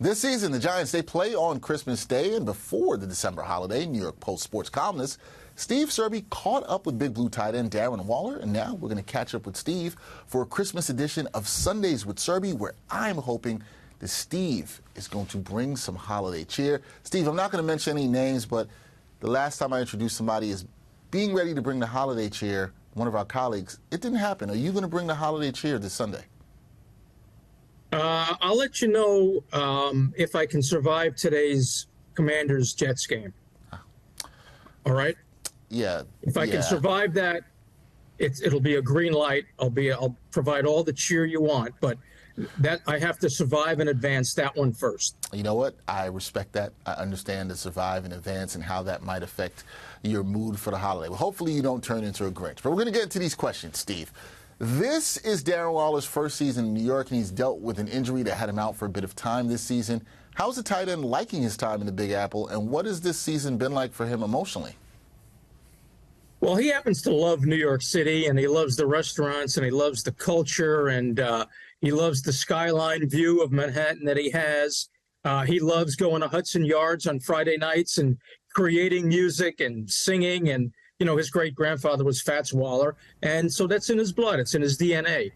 This season, the Giants, they play on Christmas Day and before the December holiday. New York Post sports columnist Steve Serby caught up with Big Blue tight end Darren Waller, and now we're going to catch up with Steve for a Christmas edition of Sundays with Serby, where I'm hoping that Steve is going to bring some holiday cheer. Steve, I'm not going to mention any names, but the last time I introduced somebody as being ready to bring the holiday cheer, one of our colleagues, it didn't happen. Are you going to bring the holiday cheer this Sunday? I'll let you know if I can survive today's Commanders-Jets game. All right? Yeah. If I can survive that, it'll be a green light. I'll provide all the cheer you want, but that I have to survive and advance that one first. You know what? I respect that. I understand the survive and advance and how that might affect your mood for the holiday. Well, hopefully you don't turn into a Grinch. But we're going to get into these questions, Steve. This is Darren Waller's first season in New York, and he's dealt with an injury that had him out for a bit of time this season. How's the tight end liking his time in the Big Apple, and what has this season been like for him emotionally? Well, he happens to love New York City, and he loves the restaurants, and he loves the culture, and he loves the skyline view of Manhattan that he has. He loves going to Hudson Yards on Friday nights and creating music and singing, and you know, his great-grandfather was Fats Waller, and so that's in his blood. It's in his DNA.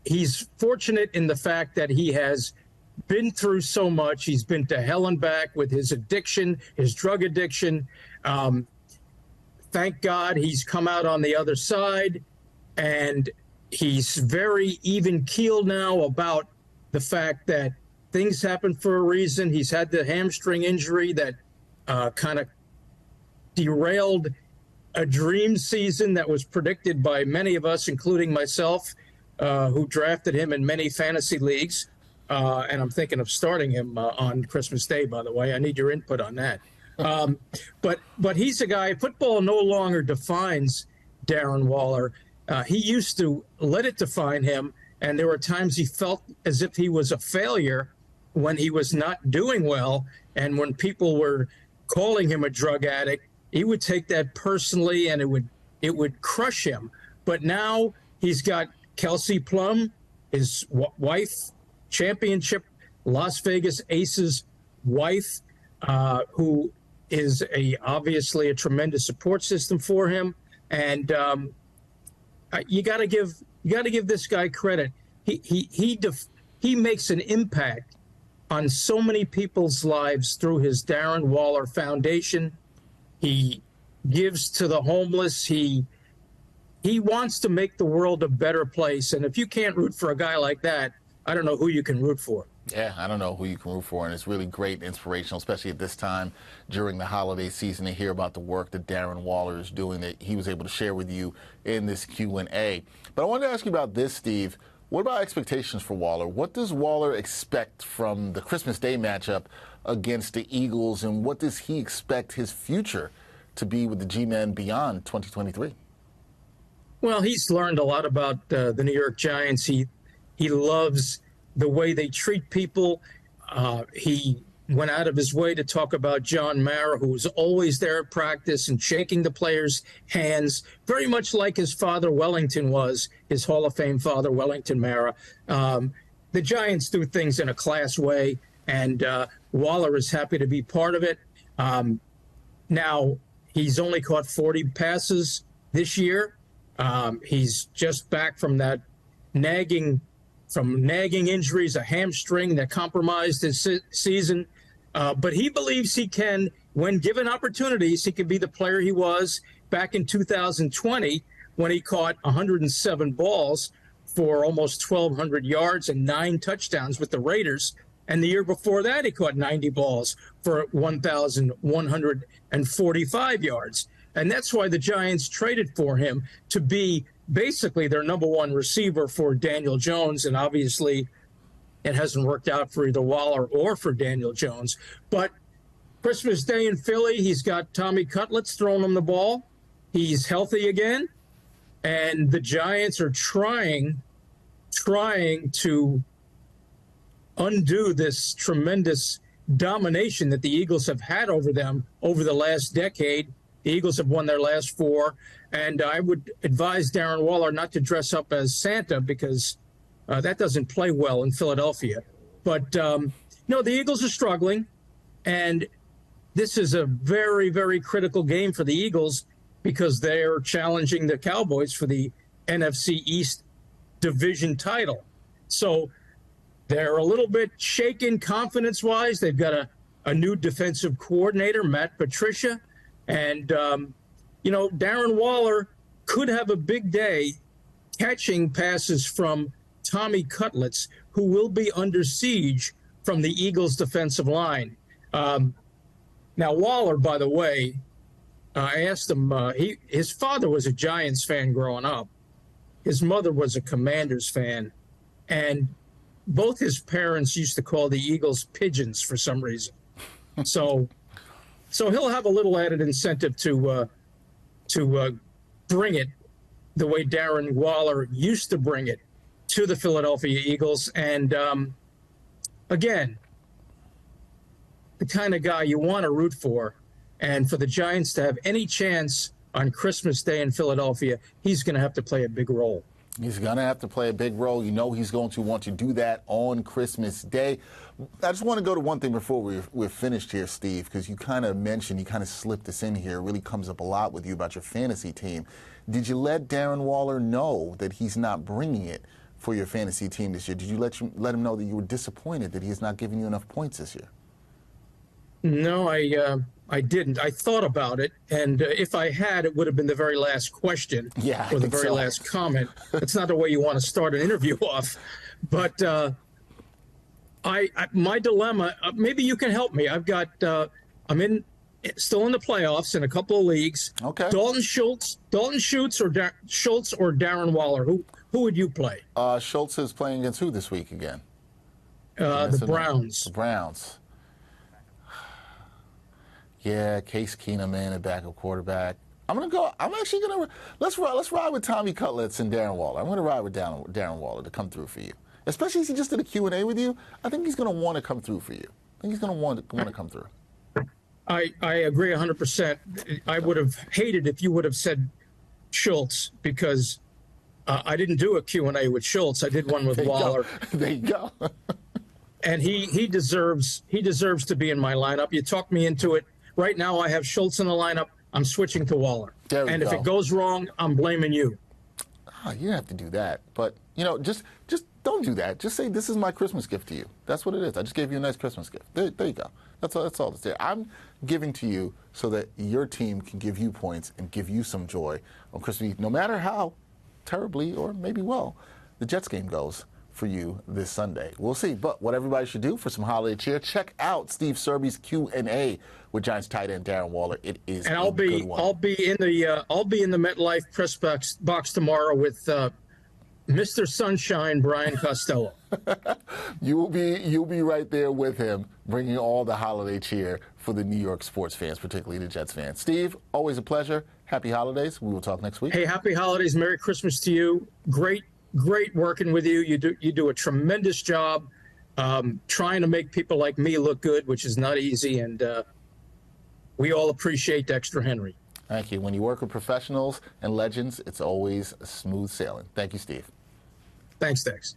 He's fortunate in the fact that he has been through so much. He's been to hell and back with his addiction, his drug addiction. Thank God he's come out on the other side, and he's very even-keeled now about the fact that things happen for a reason. He's had the hamstring injury that kind of derailed a dream season that was predicted by many of us, including myself, who drafted him in many fantasy leagues. And I'm thinking of starting him on Christmas Day, by the way. I need your input on that. But he's a guy, football no longer defines Darren Waller. He used to let it define him, and there were times he felt as if he was a failure when he was not doing well, and when people were calling him a drug addict, he would take that personally, and it would crush him. But now he's got Kelsey Plum, his wife, championship Las Vegas Aces wife, who is obviously a tremendous support system for him, and you got to give this guy credit. He makes an impact on so many people's lives through his Darren Waller Foundation. He gives to the homeless. He wants to make the world a better place. And if you can't root for a guy like that, I don't know who you can root for. Yeah, I don't know who you can root for, and it's really great, inspirational, especially at this time during the holiday season, to hear about the work that Darren Waller is doing that he was able to share with you in this Q&A. But I wanted to ask you about this, Steve. What about expectations for Waller? What does Waller expect from the Christmas Day matchup against the Eagles, and what does he expect his future to be with the G-Men beyond 2023? Well, he's learned a lot about the New York Giants. He loves the way they treat people. He went out of his way to talk about John Mara, who was always there at practice and shaking the players' hands, very much like his father Wellington was, his Hall of Fame father, Wellington Mara. The Giants do things in a class way, and Waller is happy to be part of it. Now, he's only caught 40 passes this year. He's just back from that nagging injuries, a hamstring that compromised his season. But he believes he can, when given opportunities, he can be the player he was back in 2020 when he caught 107 balls for almost 1,200 yards and 9 touchdowns with the Raiders. And the year before that, he caught 90 balls for 1,145 yards. And that's why the Giants traded for him, to be basically their number one receiver for Daniel Jones. And obviously it hasn't worked out for either Waller or for Daniel Jones. But Christmas Day in Philly, he's got Tommy Cutlets throwing him the ball. He's healthy again. And the Giants are trying to undo this tremendous domination that the Eagles have had over them over the last decade. The Eagles have won their last 4. And I would advise Darren Waller not to dress up as Santa, because That doesn't play well in Philadelphia. But, no, the Eagles are struggling, and this is a very, very critical game for the Eagles because they're challenging the Cowboys for the NFC East division title. So they're a little bit shaken confidence-wise. They've got a new defensive coordinator, Matt Patricia, and, Darren Waller could have a big day catching passes from Tommy Cutlets, who will be under siege from the Eagles' defensive line. Now, Waller, by the way, I asked him, his father was a Giants fan growing up. His mother was a Commanders fan. And both his parents used to call the Eagles pigeons for some reason. So he'll have a little added incentive to bring it the way Darren Waller used to bring it to the Philadelphia Eagles. And again, the kind of guy you want to root for. And for the Giants to have any chance on Christmas Day in Philadelphia, he's going to have to play a big role. He's going to have to play a big role. You know he's going to want to do that on Christmas Day. I just want to go to one thing before we're finished here, Steve, because you kind of mentioned, you kind of slipped this in here. It really comes up a lot with you about your fantasy team. Did you let Darren Waller know that he's not bringing it for your fantasy team this year? Did you let him know that you were disappointed that he's not giving you enough points this year? No, I didn't. I thought about it, and if I had, it would have been the very last question or the very last comment. That's not the way you want to start an interview off. But my dilemma, maybe you can help me. I'm still in the playoffs in a couple of leagues. Okay. Dalton Schultz or Darren Waller. Who would you play? Schultz is playing against who this week again? The Browns. The Browns. Yeah, Case Keenum in at backup quarterback. I'm actually gonna let's ride with Tommy Cutlets and Darren Waller. I'm gonna ride with Darren Waller to come through for you. Especially if he just did a Q&A with you. I think he's gonna want to come through for you. I think he's gonna want to come through. I agree 100%. I would have hated if you would have said Schultz because I didn't do a Q&A with Schultz. I did one with Waller. There you go. And he deserves to be in my lineup. You talked me into it. Right now, I have Schultz in the lineup. I'm switching to Waller. And if it goes wrong, I'm blaming you. Oh, you don't have to do that. But, just don't do that. Just say, this is my Christmas gift to you. That's what it is. I just gave you a nice Christmas gift. There you go. That's all that's there. I'm giving to you so that your team can give you points and give you some joy on Christmas Eve, no matter how terribly or maybe well the Jets game goes for you this Sunday. We'll see. But what everybody should do for some holiday cheer, check out Steve Serby's Q&A with Giants tight end Darren Waller. It is a good one. I'll be in the MetLife press box tomorrow with Mr. Sunshine Brian Costello. You'll be right there with him, bringing all the holiday cheer for the New York sports fans, particularly the Jets fans. Steve, always a pleasure. Happy holidays. We will talk next week. Hey, happy holidays. Merry Christmas to you. Great working with you. You do a tremendous job trying to make people like me look good, which is not easy, and we all appreciate Dexter Henry. Thank you. When you work with professionals and legends, it's always smooth sailing. Thank you, Steve. Thanks, Dex.